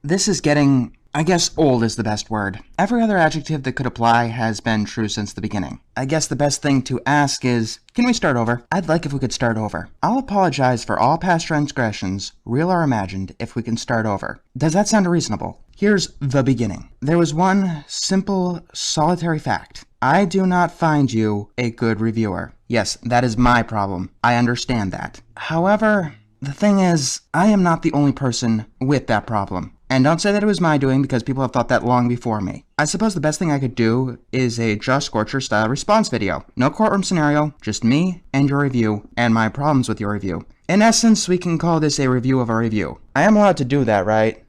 This is getting, I guess old is the best word. Every other adjective that could apply has been true since the beginning. I guess the best thing to ask is, can we start over? I'd like if we could start over. I'll apologize for all past transgressions, real or imagined, if we can start over. Does that sound reasonable? Here's the beginning. There was one simple, solitary fact. I do not find you a good reviewer. Yes, that is my problem. I understand that. However, the thing is, I am not the only person with that problem. And don't say that it was my doing, because people have thought that long before me. I suppose the best thing I could do is a Josh Scorcher style response video. No courtroom scenario, just me and your review, and my problems with your review. In essence, we can call this a review of a review. I am allowed to do that, right?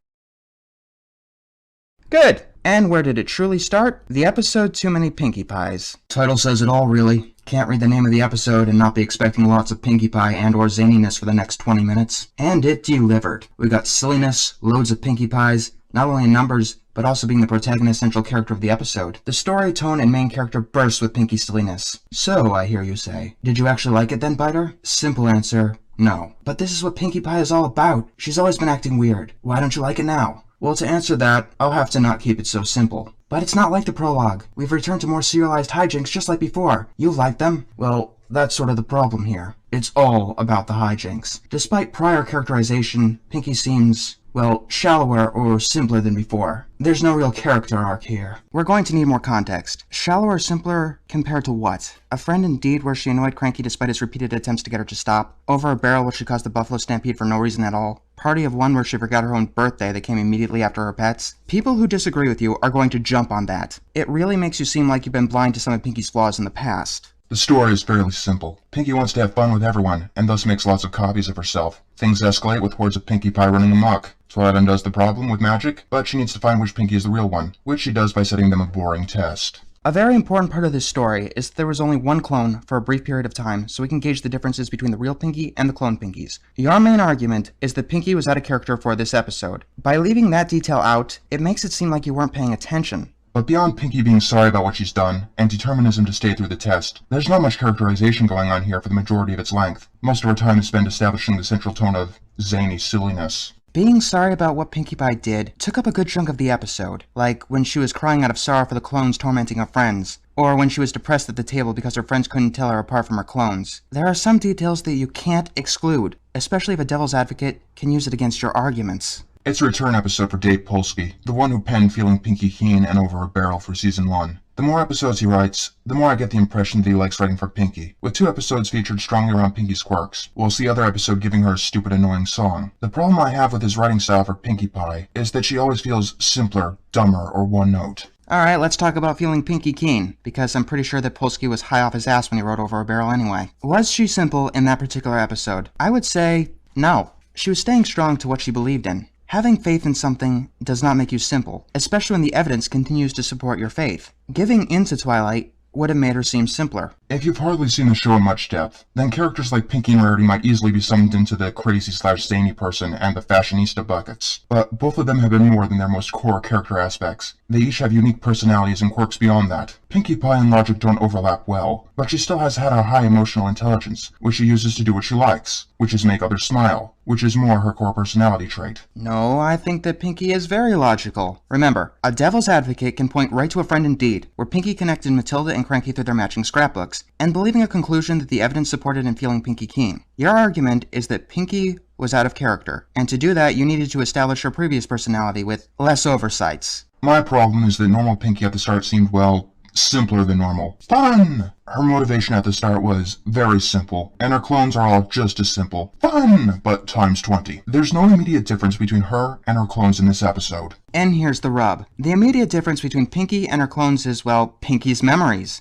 Good! And where did it truly start? The episode Too Many Pinkie Pies. Title says it all, really. Can't read the name of the episode and not be expecting lots of Pinkie Pie and or zaniness for the next 20 minutes. And it delivered. We got silliness, loads of Pinkie Pies, not only in numbers, but also being the protagonist central character of the episode. The story, tone, and main character burst with Pinkie silliness. So, I hear you say, did you actually like it then, Byter? Simple answer, no. But this is what Pinkie Pie is all about. She's always been acting weird. Why don't you like it now? Well, to answer that, I'll have to not keep it so simple. But it's not like the prologue. We've returned to more serialized hijinks just like before. You like them? Well, that's sort of the problem here. It's all about the hijinks. Despite prior characterization, Pinkie seems, well, shallower or simpler than before. There's no real character arc here. We're going to need more context. Shallower or simpler compared to what? A Friend Indeed where she annoyed Cranky despite his repeated attempts to get her to stop? Over a Barrel where she caused the buffalo stampede for no reason at all? Party of One where she forgot her own birthday that came immediately after her pets? People who disagree with you are going to jump on that. It really makes you seem like you've been blind to some of Pinkie's flaws in the past. The story is fairly simple. Pinkie wants to have fun with everyone, and thus makes lots of copies of herself. Things escalate with hordes of Pinkie Pie running amok. Twilight undoes the problem with magic, but she needs to find which Pinkie is the real one, which she does by setting them a boring test. A very important part of this story is that there was only one clone for a brief period of time, so we can gauge the differences between the real Pinkie and the clone Pinkies. Your main argument is that Pinkie was out of character for this episode. By leaving that detail out, it makes it seem like you weren't paying attention. But beyond Pinkie being sorry about what she's done, and determinism to stay through the test, there's not much characterization going on here for the majority of its length. Most of our time is spent establishing the central tone of zany silliness. Being sorry about what Pinkie Pie did took up a good chunk of the episode, like when she was crying out of sorrow for the clones tormenting her friends, or when she was depressed at the table because her friends couldn't tell her apart from her clones. There are some details that you can't exclude, especially if a devil's advocate can use it against your arguments. It's a return episode for Dave Polsky, the one who penned Feeling Pinkie Keen and Over a Barrel for Season 1. The more episodes he writes, the more I get the impression that he likes writing for Pinkie, with 2 episodes featured strongly around Pinkie's quirks, whilst the other episode giving her a stupid annoying song. The problem I have with his writing style for Pinkie Pie is that she always feels simpler, dumber, or one note. Alright, let's talk about Feeling Pinkie Keen, because I'm pretty sure that Polsky was high off his ass when he wrote Over a Barrel anyway. Was she simple in that particular episode? I would say no. She was staying strong to what she believed in. Having faith in something does not make you simple, especially when the evidence continues to support your faith. Giving in to Twilight would have made her seem simpler. If you've hardly seen the show in much depth, then characters like Pinkie and Rarity might easily be summoned into the crazy/zany person and the fashionista buckets. But both of them have been more than their most core character aspects. They each have unique personalities and quirks beyond that. Pinkie Pie and logic don't overlap well, but she still has had a high emotional intelligence, which she uses to do what she likes, which is make others smile, which is more her core personality trait. No, I think that Pinkie is very logical. Remember, a devil's advocate can point right to A Friend Indeed, where Pinkie connected Matilda and Cranky through their matching scrapbooks, and believing a conclusion that the evidence supported in Feeling Pinkie Keen. Your argument is that Pinkie was out of character, and to do that you needed to establish her previous personality with less oversights. My problem is that normal Pinkie at the start seemed, well, simpler than normal. Fun! Her motivation at the start was very simple, and her clones are all just as simple. Fun! But times 20. There's no immediate difference between her and her clones in this episode. And here's the rub. The immediate difference between Pinkie and her clones is, well, Pinkie's memories.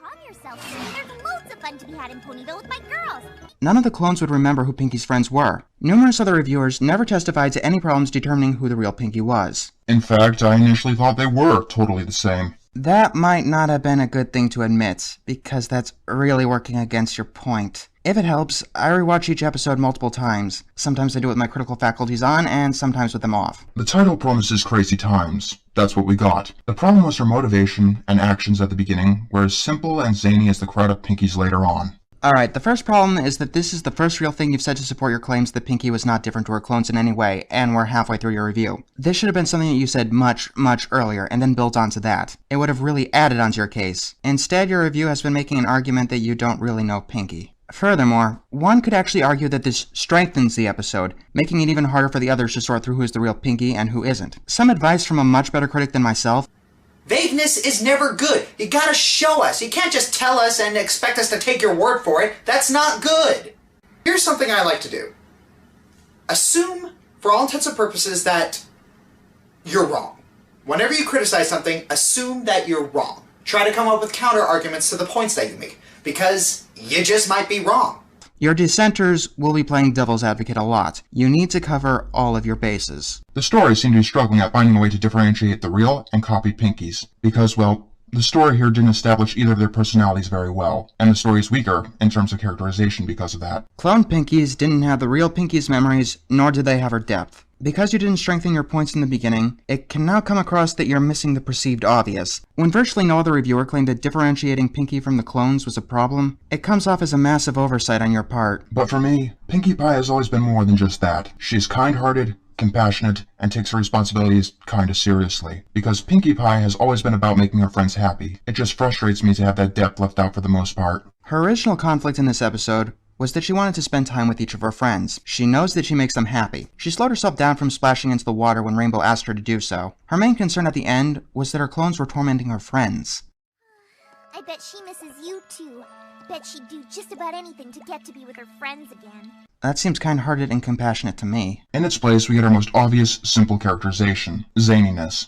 Calm yourself. There's loads of fun to be had in Ponyville with my girls. None of the clones would remember who Pinkie's friends were. Numerous other reviewers never testified to any problems determining who the real Pinkie was. In fact, I initially thought they were totally the same. That might not have been a good thing to admit, because that's really working against your point. If it helps, I rewatch each episode multiple times. Sometimes I do it with my critical faculties on, and sometimes with them off. The title promises crazy times. That's what we got. The problem was her motivation and actions at the beginning were as simple and zany as the crowd of Pinkies later on. Alright, the first problem is that this is the first real thing you've said to support your claims that Pinkie was not different to her clones in any way, and we're halfway through your review. This should have been something that you said much earlier, and then built onto that. It would have really added onto your case. Instead, your review has been making an argument that you don't really know Pinkie. Furthermore, one could actually argue that this strengthens the episode, making it even harder for the others to sort through who is the real Pinkie and who isn't. Some advice from a much better critic than myself: vagueness is never good. You gotta show us. You can't just tell us and expect us to take your word for it. That's not good. Here's something I like to do. Assume, for all intents and purposes, that you're wrong. Whenever you criticize something, assume that you're wrong. Try to come up with counter arguments to the points that you make, because you just might be wrong. Your dissenters will be playing devil's advocate a lot. You need to cover all of your bases. The story seemed to be struggling at finding a way to differentiate the real and copied Pinkies, because, well, the story here didn't establish either of their personalities very well, and the story is weaker in terms of characterization because of that. Clone Pinkies didn't have the real Pinkie's memories, nor did they have her depth. Because you didn't strengthen your points in the beginning, it can now come across that you're missing the perceived obvious. When virtually no other reviewer claimed that differentiating Pinkie from the clones was a problem, it comes off as a massive oversight on your part. But for me, Pinkie Pie has always been more than just that. She's kind-hearted, compassionate, and takes her responsibilities kinda seriously. Because Pinkie Pie has always been about making her friends happy. It just frustrates me to have that depth left out for the most part. Her original conflict in this episode was that she wanted to spend time with each of her friends. She knows that she makes them happy. She slowed herself down from splashing into the water when Rainbow asked her to do so. Her main concern at the end was that her clones were tormenting her friends. I bet she misses you too. Bet she'd do just about anything to get to be with her friends again. That seems kind-hearted and compassionate to me. In its place, we get our most obvious, simple characterization: zaniness.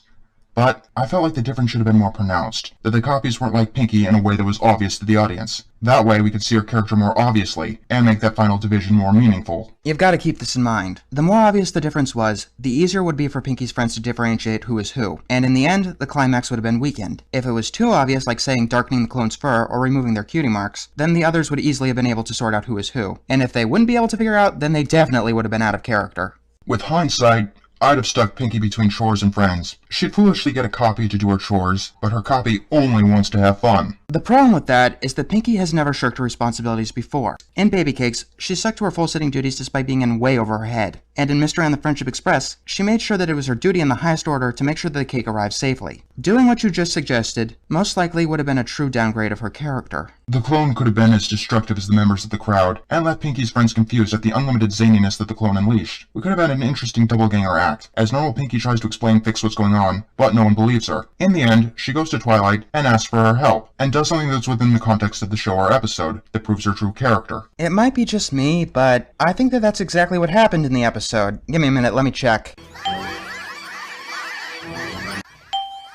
But I felt like the difference should have been more pronounced, that the copies weren't like Pinkie in a way that was obvious to the audience. That way we could see her character more obviously, and make that final division more meaningful. You've got to keep this in mind. The more obvious the difference was, the easier it would be for Pinkie's friends to differentiate who is who, and in the end, the climax would have been weakened. If it was too obvious, like saying darkening the clone's fur or removing their cutie marks, then the others would easily have been able to sort out who is who. And if they wouldn't be able to figure out, then they definitely would have been out of character. With hindsight, I'd have stuck Pinkie between chores and friends. She'd foolishly get a copy to do her chores, but her copy only wants to have fun. The problem with that is that Pinkie has never shirked her responsibilities before. In Baby Cakes, she stuck to her full-sitting duties despite being in way over her head. And in Mr. and the Friendship Express, she made sure that it was her duty in the highest order to make sure that the cake arrived safely. Doing what you just suggested most likely would have been a true downgrade of her character. The clone could have been as destructive as the members of the crowd, and left Pinkie's friends confused at the unlimited zaniness that the clone unleashed. We could have had an interesting double-ganger act, as normal Pinkie tries to explain fix what's going on, but no one believes her. In the end, she goes to Twilight and asks for her help, and does something that's within the context of the show or episode, that proves her true character. It might be just me, but I think that that's exactly what happened in the episode. Give me a minute, let me check. I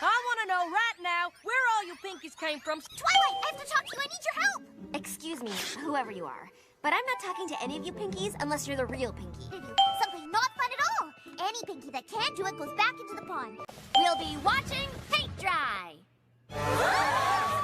want to know right now where all you Pinkies came from. Twilight, I have to talk to you. I need your help. Excuse me, whoever you are, but I'm not talking to any of you Pinkies unless you're the real Pinkie. Something not fun at all. Any Pinkie that can't do it goes back into the pond. We'll be watching paint dry.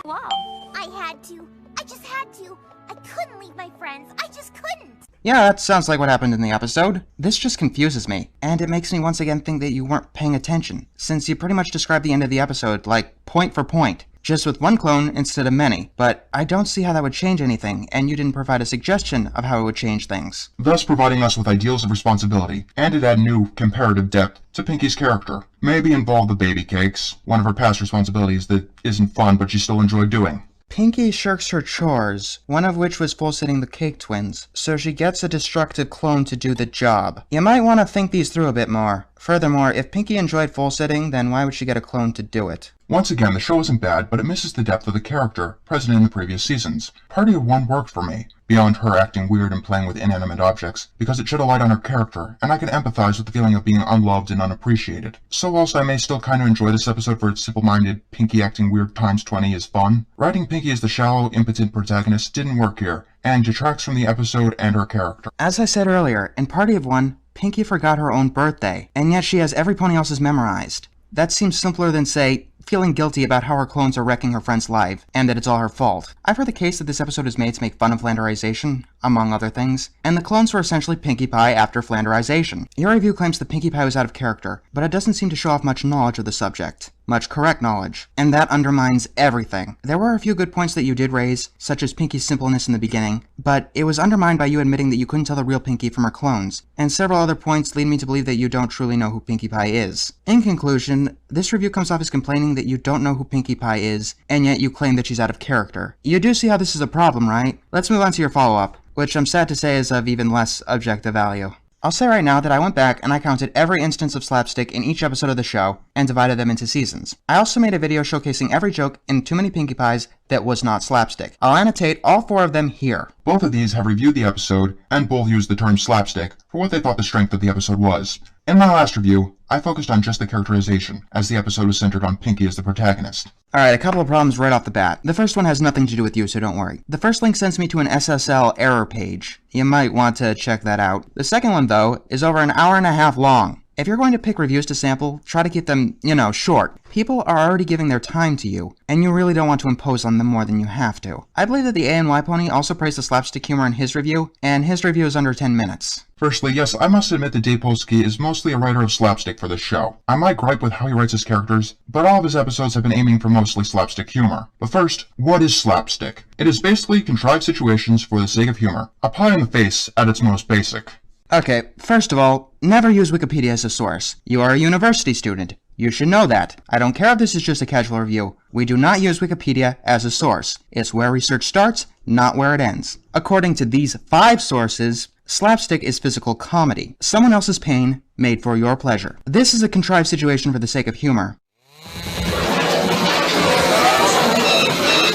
Wow. I had to. I just had to. I couldn't leave my friends. I just couldn't. Yeah, that sounds like what happened in the episode. This just confuses me, and it makes me once again think that you weren't paying attention, since you pretty much described the end of the episode, like, point for point, just with one clone instead of many. But I don't see how that would change anything, and you didn't provide a suggestion of how it would change things. Thus providing us with ideals of responsibility, and it add new, comparative depth to Pinkie's character. Maybe involve the baby cakes, one of her past responsibilities that isn't fun but she still enjoyed doing. Pinkie shirks her chores, one of which was full-sitting the Cake Twins, so she gets a destructive clone to do the job. You might want to think these through a bit more. Furthermore, if Pinkie enjoyed full-sitting, then why would she get a clone to do it? Once again, the show isn't bad, but it misses the depth of the character present in the previous seasons. Party of One worked for me, beyond her acting weird and playing with inanimate objects, because it shed a light on her character, and I can empathize with the feeling of being unloved and unappreciated. So whilst I may still kinda enjoy this episode for its simple-minded, Pinkie acting weird times 20 is fun, writing Pinkie as the shallow, impotent protagonist didn't work here, and detracts from the episode and her character. As I said earlier, in Party of One, Pinkie forgot her own birthday, and yet she has every pony else's memorized. That seems simpler than, say, feeling guilty about how her clones are wrecking her friend's life, and that it's all her fault. I've heard the case that this episode is made to make fun of flanderization, among other things, and the clones were essentially Pinkie Pie after flanderization. Your review claims that Pinkie Pie was out of character, but it doesn't seem to show off much knowledge of the subject. much correct knowledge, and that undermines everything. There were a few good points that you did raise, such as Pinkie's simpleness in the beginning, but it was undermined by you admitting that you couldn't tell the real Pinkie from her clones, and several other points lead me to believe that you don't truly know who Pinkie Pie is. In conclusion, this review comes off as complaining that you don't know who Pinkie Pie is, and yet you claim that she's out of character. You do see how this is a problem, right? Let's move on to your follow-up, which I'm sad to say is of even less objective value. I'll say right now that I went back and I counted every instance of slapstick in each episode of the show and divided them into seasons. I also made a video showcasing every joke in Too Many Pinkie Pies that was not slapstick. I'll annotate all 4 of them here. Both of these have reviewed the episode, and both used the term slapstick for what they thought the strength of the episode was. In my last review, I focused on just the characterization, as the episode was centered on Pinkie as the protagonist. Alright, a couple of problems right off the bat. The first one has nothing to do with you, so don't worry. The first link sends me to an SSL error page. You might want to check that out. The second one, though, is over an hour and a half long. If you're going to pick reviews to sample, try to keep them, short. People are already giving their time to you, and you really don't want to impose on them more than you have to. I believe that the ANY Pony also praised the slapstick humor in his review, and his review is under 10 minutes. Firstly, yes, I must admit that Dave Polsky is mostly a writer of slapstick for this show. I might gripe with how he writes his characters, but all of his episodes have been aiming for mostly slapstick humor. But first, what is slapstick? It is basically contrived situations for the sake of humor. A pie in the face at its most basic. Okay, first of all, never use Wikipedia as a source. You are a university student. You should know that. I don't care if this is just a casual review. We do not use Wikipedia as a source. It's where research starts, not where it ends. According to these 5 sources, slapstick is physical comedy. Someone else's pain made for your pleasure. This is a contrived situation for the sake of humor.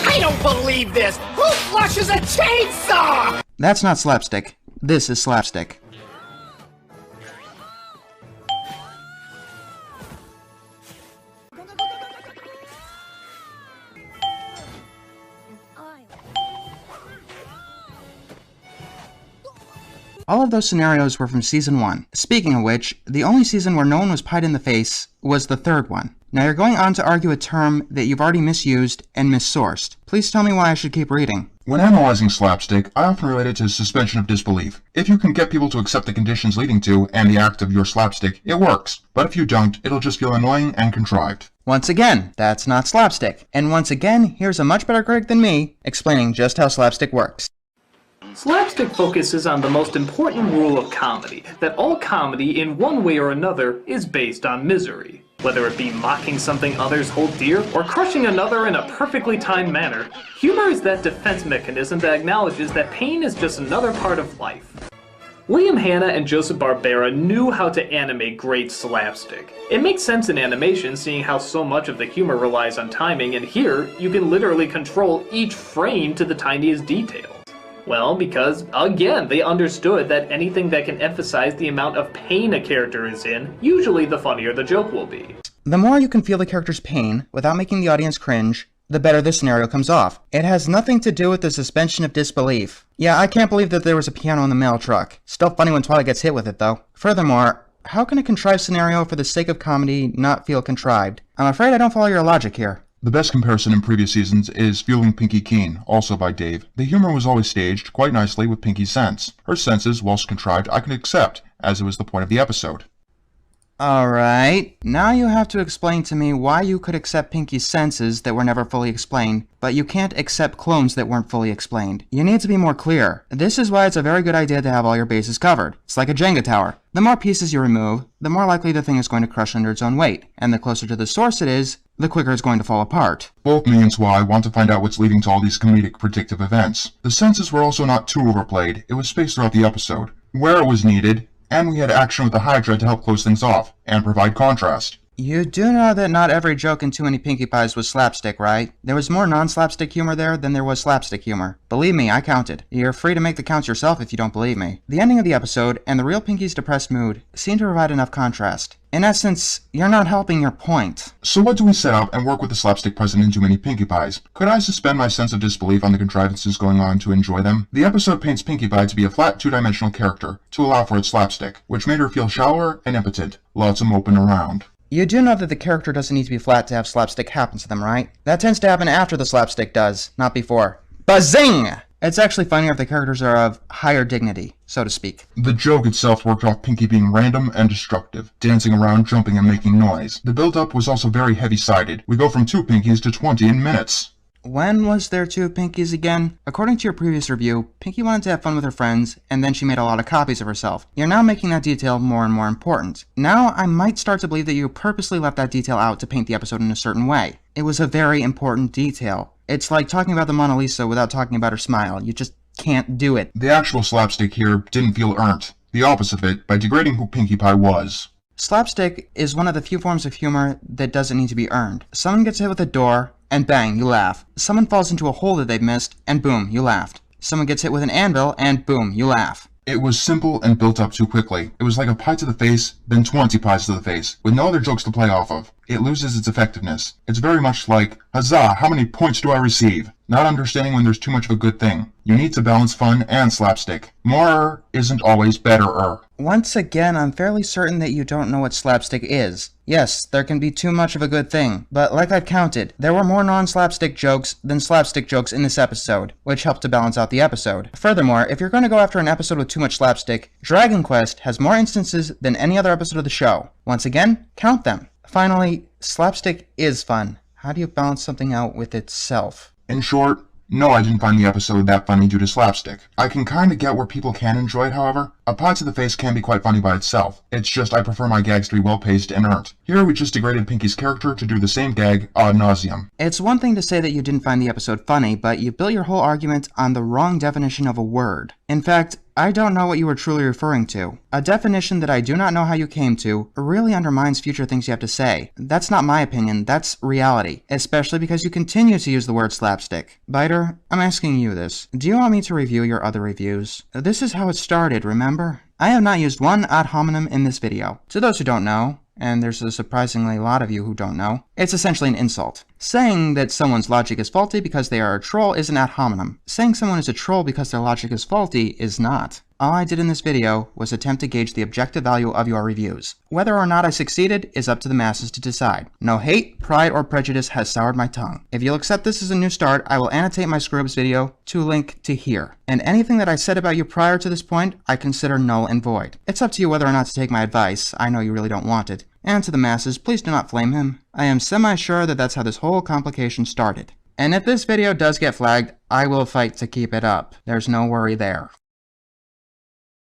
I don't believe this! Who flushes a chainsaw? That's not slapstick. This is slapstick. All of those scenarios were from Season 1. Speaking of which, the only season where no one was pied in the face was the 3rd one. Now you're going on to argue a term that you've already misused and missourced. Please tell me why I should keep reading. When analyzing slapstick, I often relate it to suspension of disbelief. If you can get people to accept the conditions leading to and the act of your slapstick, it works. But if you don't, it'll just feel annoying and contrived. Once again, that's not slapstick. And once again, here's a much better critic than me explaining just how slapstick works. Slapstick focuses on the most important rule of comedy, that all comedy, in one way or another, is based on misery. Whether it be mocking something others hold dear, or crushing another in a perfectly timed manner, humor is that defense mechanism that acknowledges that pain is just another part of life. William Hanna and Joseph Barbera knew how to animate great slapstick. It makes sense in animation, seeing how so much of the humor relies on timing, and here, you can literally control each frame to the tiniest detail. Well, because, again, they understood that anything that can emphasize the amount of pain a character is in, usually the funnier the joke will be. The more you can feel the character's pain without making the audience cringe, the better the scenario comes off. It has nothing to do with the suspension of disbelief. Yeah, I can't believe that there was a piano in the mail truck. Still funny when Twilight gets hit with it, though. Furthermore, how can a contrived scenario for the sake of comedy not feel contrived? I'm afraid I don't follow your logic here. The best comparison in previous seasons is Fueling Pinkie Keen, also by Dave. The humor was always staged quite nicely with Pinkie's sense. Her senses, whilst contrived, I can accept, as it was the point of the episode. Alright, now you have to explain to me why you could accept Pinkie's senses that were never fully explained, but you can't accept clones that weren't fully explained. You need to be more clear. This is why it's a very good idea to have all your bases covered. It's like a Jenga tower. The more pieces you remove, the more likely the thing is going to crush under its own weight, and the closer to the source it is, the quicker it's going to fall apart. Both me and Swy want to find out what's leading to all these comedic predictive events. The senses were also not too overplayed. It was spaced throughout the episode, where it was needed, and we had action with the Hydra to help close things off, and provide contrast. You do know that not every joke in Too Many Pinkie Pies was slapstick, right? There was more non-slapstick humor there than there was slapstick humor. Believe me, I counted. You're free to make the counts yourself if you don't believe me. The ending of the episode, and the real Pinkie's depressed mood, seem to provide enough contrast. In essence, you're not helping your point. So what do we set out and work with the slapstick present in Too Many Pinkie Pies? Could I suspend my sense of disbelief on the contrivances going on to enjoy them? The episode paints Pinkie Pie to be a flat, two-dimensional character, to allow for its slapstick, which made her feel shallower and impotent, lots of moping around. You do know that the character doesn't need to be flat to have slapstick happen to them, right? That tends to happen after the slapstick does, not before. Bazing! It's actually funnier if the characters are of higher dignity, so to speak. The joke itself worked off Pinkie being random and destructive, dancing around, jumping, and making noise. The build-up was also very heavy-sided. We go from 2 Pinkies to 20 in minutes. When was there 2 Pinkies again? According to your previous review, Pinkie wanted to have fun with her friends, and then she made a lot of copies of herself. You're now making that detail more and more important. Now, I might start to believe that you purposely left that detail out to paint the episode in a certain way. It was a very important detail. It's like talking about the Mona Lisa without talking about her smile. You just can't do it. The actual slapstick here didn't feel earned. The opposite of it, by degrading who Pinkie Pie was. Slapstick is one of the few forms of humor that doesn't need to be earned. Someone gets hit with a door, and bang, you laugh. Someone falls into a hole that they've missed, and boom, you laughed. Someone gets hit with an anvil, and boom, you laugh. It was simple and built up too quickly. It was like a pie to the face, then 20 pies to the face, with no other jokes to play off of. It loses its effectiveness. It's very much like, huzzah, how many points do I receive? Not understanding when there's too much of a good thing. You need to balance fun and slapstick. More isn't always better. Once again, I'm fairly certain that you don't know what slapstick is. Yes, there can be too much of a good thing, but like I've counted, there were more non-slapstick jokes than slapstick jokes in this episode, which helped to balance out the episode. Furthermore, if you're going to go after an episode with too much slapstick, Dragon Quest has more instances than any other episode of the show. Once again, count them. Finally, slapstick is fun. How do you balance something out with itself? In short, no, I didn't find the episode that funny due to slapstick. I can kinda get where people can enjoy it, however. A pie to the face can be quite funny by itself. It's just I prefer my gags to be well-paced and earned. Here we just degraded Pinkie's character to do the same gag ad nauseum. It's one thing to say that you didn't find the episode funny, but you built your whole argument on the wrong definition of a word. In fact, I don't know what you were truly referring to. A definition that I do not know how you came to really undermines future things you have to say. That's not my opinion, that's reality. Especially because you continue to use the word slapstick. Byter, I'm asking you this. Do you want me to review your other reviews? This is how it started, remember? I have not used one ad hominem in this video. To those who don't know, and there's a surprisingly lot of you who don't know, it's essentially an insult. Saying that someone's logic is faulty because they are a troll is an ad hominem. Saying someone is a troll because their logic is faulty is not. All I did in this video was attempt to gauge the objective value of your reviews. Whether or not I succeeded is up to the masses to decide. No hate, pride, or prejudice has soured my tongue. If you'll accept this as a new start, I will annotate my screw-ups video to link to here. And anything that I said about you prior to this point, I consider null and void. It's up to you whether or not to take my advice. I know you really don't want it. And to the masses, please do not flame him. I am semi-sure that that's how this whole complication started. And if this video does get flagged, I will fight to keep it up. There's no worry there.